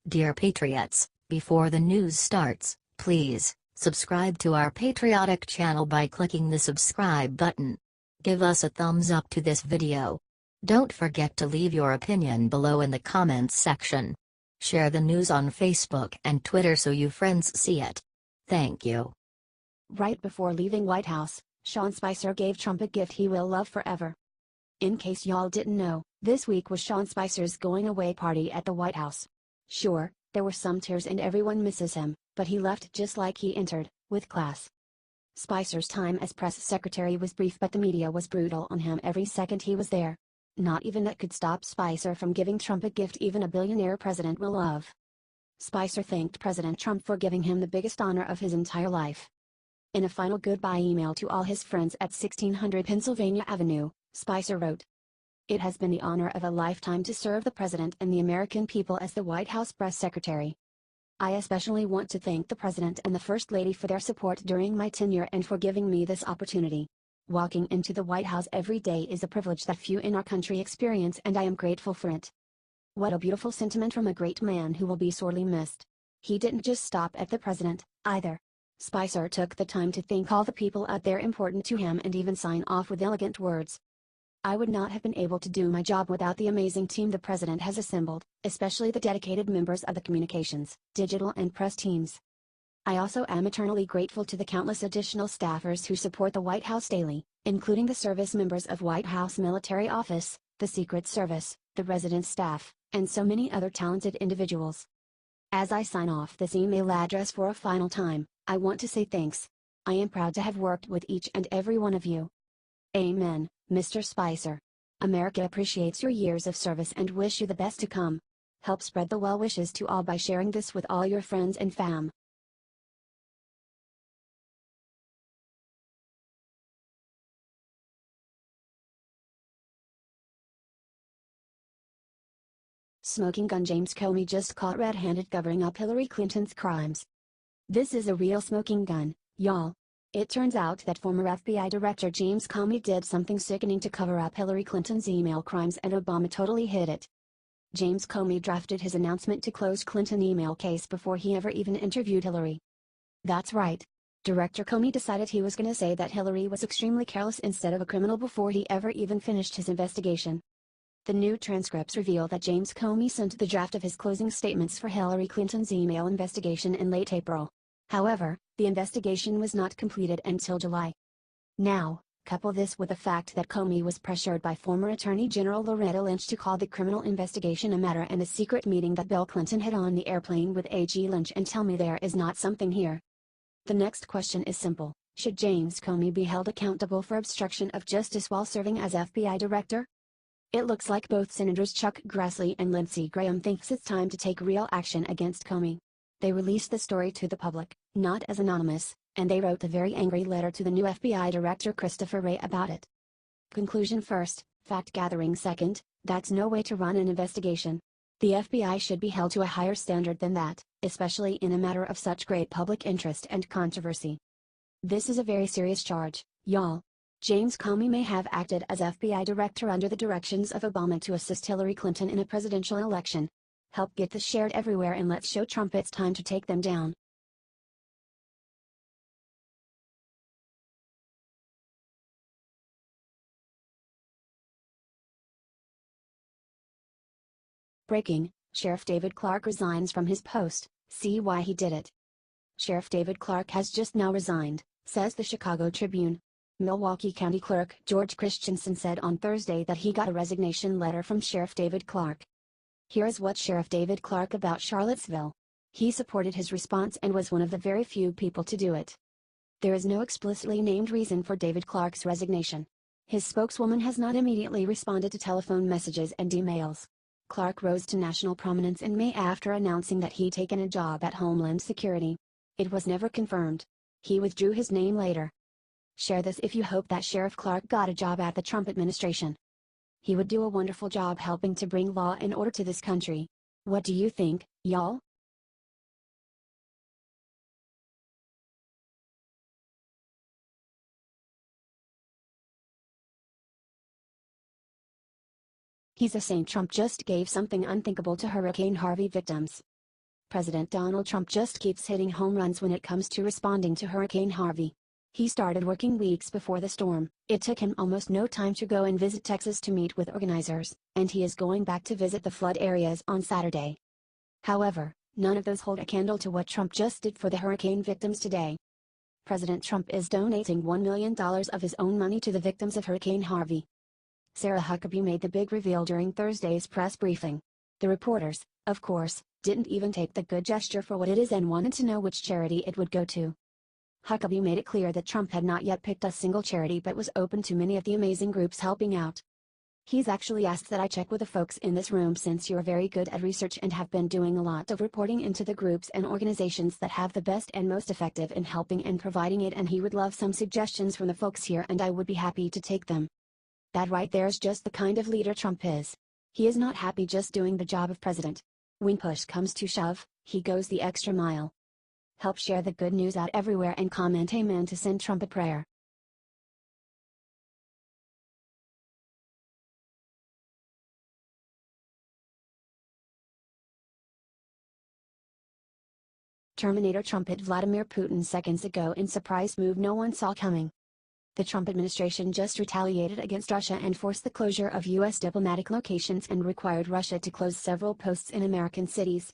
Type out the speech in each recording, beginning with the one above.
Dear Patriots, before the news starts, please subscribe to our patriotic channel by clicking the subscribe button. Give us a thumbs up to this video. Don't forget to leave your opinion below in the comments section. Share the news on Facebook and Twitter so you friends see it. Thank you. Right before leaving White House, Sean Spicer gave Trump a gift he will love forever. In case y'all didn't know, this week was Sean Spicer's going away party at the White House. Sure, there were some tears and everyone misses him, but he left just like he entered, with class. Spicer's time as press secretary was brief, but the media was brutal on him every second he was there. Not even that could stop Spicer from giving Trump a gift even a billionaire president will love. Spicer thanked President Trump for giving him the biggest honor of his entire life. In a final goodbye email to all his friends at 1600 Pennsylvania Avenue, Spicer wrote, "It has been the honor of a lifetime to serve the President and the American people as the White House Press Secretary. I especially want to thank the President and the First Lady for their support during my tenure and for giving me this opportunity. Walking into the White House every day is a privilege that few in our country experience, and I am grateful for it." What a beautiful sentiment from a great man who will be sorely missed. He didn't just stop at the President, either. Spicer took the time to thank all the people out there important to him and even sign off with elegant words. "I would not have been able to do my job without the amazing team the President has assembled, especially the dedicated members of the communications, digital and press teams. I also am eternally grateful to the countless additional staffers who support the White House daily, including the service members of White House Military Office, the Secret Service, the residence staff, and so many other talented individuals. As I sign off this email address for a final time, I want to say thanks. I am proud to have worked with each and every one of you. Amen, Mr. Spicer. America appreciates your years of service and wish you the best to come. Help spread the well wishes to all by sharing this with all your friends and fam." Smoking gun. James Comey just caught red-handed covering up Hillary Clinton's crimes. This is a real smoking gun, y'all. It turns out that former FBI Director James Comey did something sickening to cover up Hillary Clinton's email crimes, and Obama totally hid it. James Comey drafted his announcement to close Clinton email case before he ever even interviewed Hillary. That's right. Director Comey decided he was gonna say that Hillary was extremely careless instead of a criminal before he ever even finished his investigation. The new transcripts reveal that James Comey sent the draft of his closing statements for Hillary Clinton's email investigation in late April. However, the investigation was not completed until July. Now, couple this with the fact that Comey was pressured by former Attorney General Loretta Lynch to call the criminal investigation a matter and a secret meeting that Bill Clinton had on the airplane with AG Lynch, and tell me there is not something here. The next question is simple: should James Comey be held accountable for obstruction of justice while serving as FBI director? It looks like both Senators Chuck Grassley and Lindsey Graham thinks it's time to take real action against Comey. They released the story to the public, not as anonymous, and they wrote a very angry letter to the new FBI Director Christopher Wray about it. Conclusion first, fact-gathering second. That's no way to run an investigation. The FBI should be held to a higher standard than that, especially in a matter of such great public interest and controversy. This is a very serious charge, y'all. James Comey may have acted as FBI director under the directions of Obama to assist Hillary Clinton in a presidential election. Help get this shared everywhere, and let's show Trump it's time to take them down. Breaking: Sheriff David Clarke resigns from his post, see why he did it. Sheriff David Clarke has just now resigned, says the Chicago Tribune. Milwaukee County Clerk George Christensen said on Thursday that he got a resignation letter from Sheriff David Clarke. Here is what Sheriff David Clarke about Charlottesville. He supported his response and was one of the very few people to do it. There is no explicitly named reason for David Clarke's resignation. His spokeswoman has not immediately responded to telephone messages and emails. Clarke rose to national prominence in May after announcing that he'd taken a job at Homeland Security. It was never confirmed. He withdrew his name later. Share this if you hope that Sheriff Clarke got a job at the Trump administration. He would do a wonderful job helping to bring law and order to this country. What do you think, y'all? He's a saint. Trump just gave something unthinkable to Hurricane Harvey victims. President Donald Trump just keeps hitting home runs when it comes to responding to Hurricane Harvey. He started working weeks before the storm. It took him almost no time to go and visit Texas to meet with organizers, and he is going back to visit the flood areas on Saturday. However, none of those hold a candle to what Trump just did for the hurricane victims today. President Trump is donating $1 million of his own money to the victims of Hurricane Harvey. Sarah Huckabee made the big reveal during Thursday's press briefing. The reporters, of course, didn't even take the good gesture for what it is and wanted to know which charity it would go to. Huckabee made it clear that Trump had not yet picked a single charity but was open to many of the amazing groups helping out. He's actually asked that I check with the folks in this room since you're very good at research and have been doing a lot of reporting into the groups and organizations that have the best and most effective in helping and providing it, and he would love some suggestions from the folks here and I would be happy to take them. That right there's just the kind of leader Trump is. He is not happy just doing the job of president. When push comes to shove, he goes the extra mile. Help share the good news out everywhere and comment amen to send Trump a prayer. Terminator Trump hit Vladimir Putin seconds ago in surprise move no one saw coming. The Trump administration just retaliated against Russia and forced the closure of U.S. diplomatic locations and required Russia to close several posts in American cities.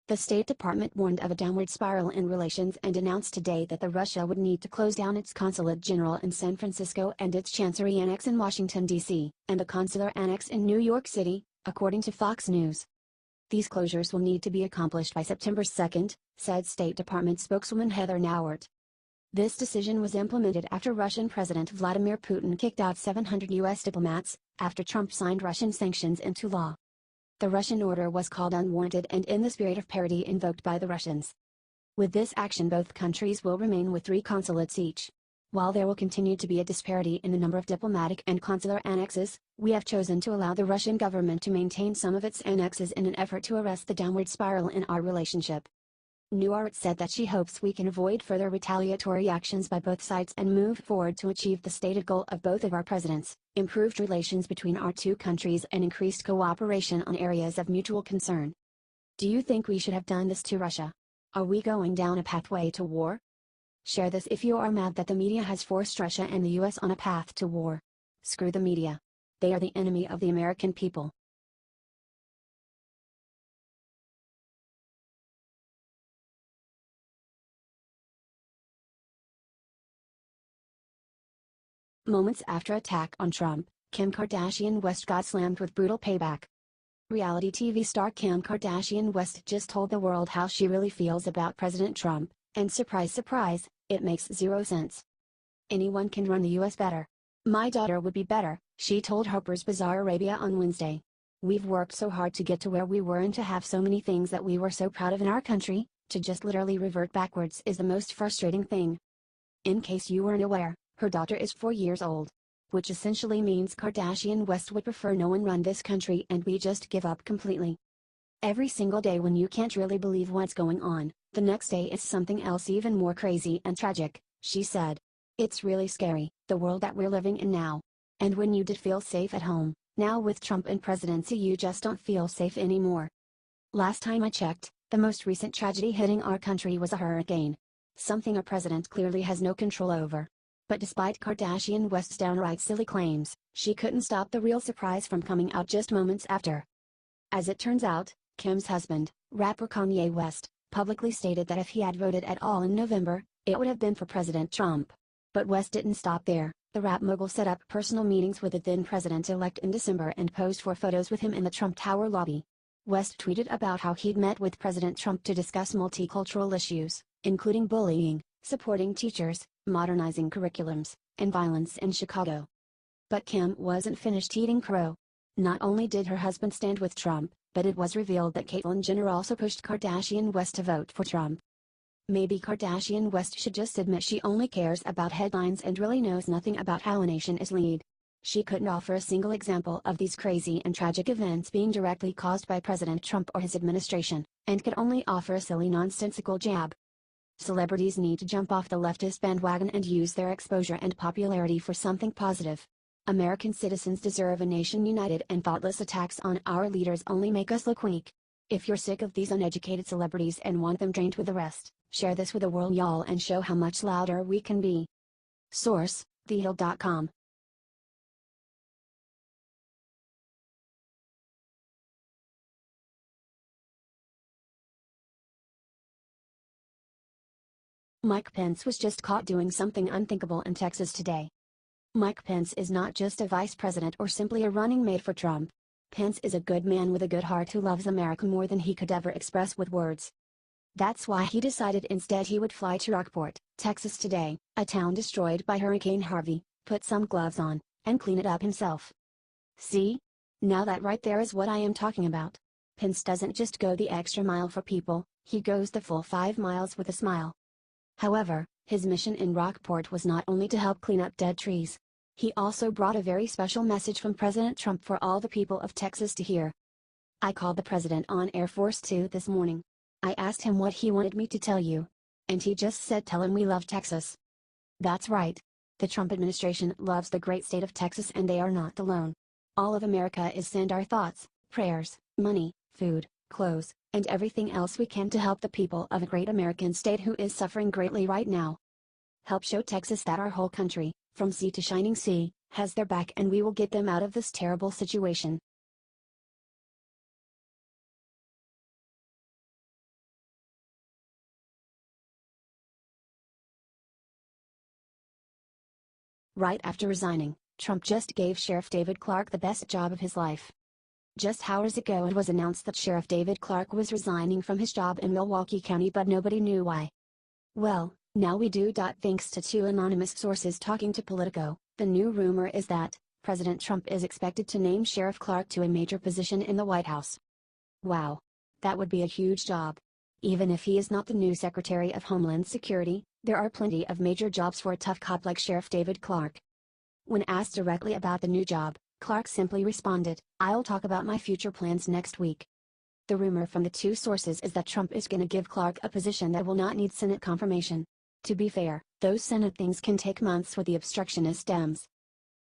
The State Department warned of a downward spiral in relations and announced today that Russia would need to close down its consulate general in San Francisco and its chancery annex in Washington, D.C., and a consular annex in New York City, according to Fox News. These closures will need to be accomplished by September 2, said State Department spokeswoman Heather Nauert. This decision was implemented after Russian President Vladimir Putin kicked out 700 U.S. diplomats, after Trump signed Russian sanctions into law. The Russian order was called unwarranted and in the spirit of parity invoked by the Russians. With this action both countries will remain with 3 consulates each. While there will continue to be a disparity in the number of diplomatic and consular annexes, we have chosen to allow the Russian government to maintain some of its annexes in an effort to arrest the downward spiral in our relationship. Nauert said that she hopes we can avoid further retaliatory actions by both sides and move forward to achieve the stated goal of both of our presidents, improved relations between our two countries and increased cooperation on areas of mutual concern. Do you think we should have done this to Russia? Are we going down a pathway to war? Share this if you are mad that the media has forced Russia and the US on a path to war. Screw the media. They are the enemy of the American people. Moments after attack on Trump, Kim Kardashian West got slammed with brutal payback. Reality TV star Kim Kardashian West just told the world how she really feels about President Trump, and surprise surprise, it makes zero sense. Anyone can run the US better. My daughter would be better, she told Harper's Bazaar Arabia on Wednesday. We've worked so hard to get to where we were and to have so many things that we were so proud of in our country, to just literally revert backwards is the most frustrating thing. In case you weren't aware, her daughter is 4 years old. Which essentially means Kardashian West would prefer no one run this country and we just give up completely. Every single day when you can't really believe what's going on, the next day is something else even more crazy and tragic, she said. It's really scary, the world that we're living in now. And when you did feel safe at home, now with Trump in presidency you just don't feel safe anymore. Last time I checked, the most recent tragedy hitting our country was a hurricane. Something a president clearly has no control over. But despite Kardashian West's downright silly claims, she couldn't stop the real surprise from coming out just moments after. As it turns out, Kim's husband, rapper Kanye West, publicly stated that if he had voted at all in November, it would have been for President Trump. But West didn't stop there. The rap mogul set up personal meetings with the then president-elect in December and posed for photos with him in the Trump Tower lobby. West tweeted about how he'd met with President Trump to discuss multicultural issues, including bullying, supporting teachers, modernizing curriculums, and violence in Chicago. But Kim wasn't finished eating crow. Not only did her husband stand with Trump, but it was revealed that Caitlyn Jenner also pushed Kardashian West to vote for Trump. Maybe Kardashian West should just admit she only cares about headlines and really knows nothing about how a nation is led. She couldn't offer a single example of these crazy and tragic events being directly caused by President Trump or his administration, and could only offer a silly nonsensical jab. Celebrities need to jump off the leftist bandwagon and use their exposure and popularity for something positive. American citizens deserve a nation united, and thoughtless attacks on our leaders only make us look weak. If you're sick of these uneducated celebrities and want them drained with the rest, share this with the world, y'all, and show how much louder we can be. Source: thehill.com. Mike Pence was just caught doing something unthinkable in Texas today. Mike Pence is not just a vice president or simply a running mate for Trump. Pence is a good man with a good heart who loves America more than he could ever express with words. That's why he decided instead he would fly to Rockport, Texas today, a town destroyed by Hurricane Harvey, put some gloves on, and clean it up himself. See? Now that right there is what I am talking about. Pence doesn't just go the extra mile for people, he goes the full 5 miles with a smile. However, his mission in Rockport was not only to help clean up dead trees. He also brought a very special message from President Trump for all the people of Texas to hear. I called the president on Air Force 2 this morning. I asked him what he wanted me to tell you. And he just said, tell him we love Texas. That's right. The Trump administration loves the great state of Texas, and they are not alone. All of America is send our thoughts, prayers, money, food, clothes, and everything else we can to help the people of a great American state who is suffering greatly right now. Help show Texas that our whole country, from sea to shining sea, has their back, and we will get them out of this terrible situation. Right after resigning, Trump just gave Sheriff David Clarke the best job of his life. Just hours ago it was announced that Sheriff David Clarke was resigning from his job in Milwaukee County, but nobody knew why. Well, now we do. Thanks to 2 anonymous sources talking to Politico, the new rumor is that President Trump is expected to name Sheriff Clarke to a major position in the White House. Wow! That would be a huge job. Even if he is not the new Secretary of Homeland Security, there are plenty of major jobs for a tough cop like Sheriff David Clarke. When asked directly about the new job, Clarke simply responded, "I'll talk about my future plans next week." The rumor from the 2 sources is that Trump is gonna give Clarke a position that will not need Senate confirmation. To be fair, those Senate things can take months with the obstructionist Dems.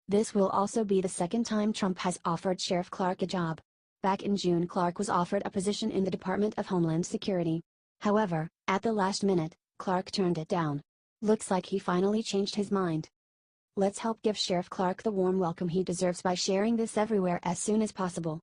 This will also be the second time Trump has offered Sheriff Clarke a job. Back in June, Clarke was offered a position in the Department of Homeland Security. However, at the last minute, Clarke turned it down. Looks like he finally changed his mind. Let's help give Sheriff Clarke the warm welcome he deserves by sharing this everywhere as soon as possible.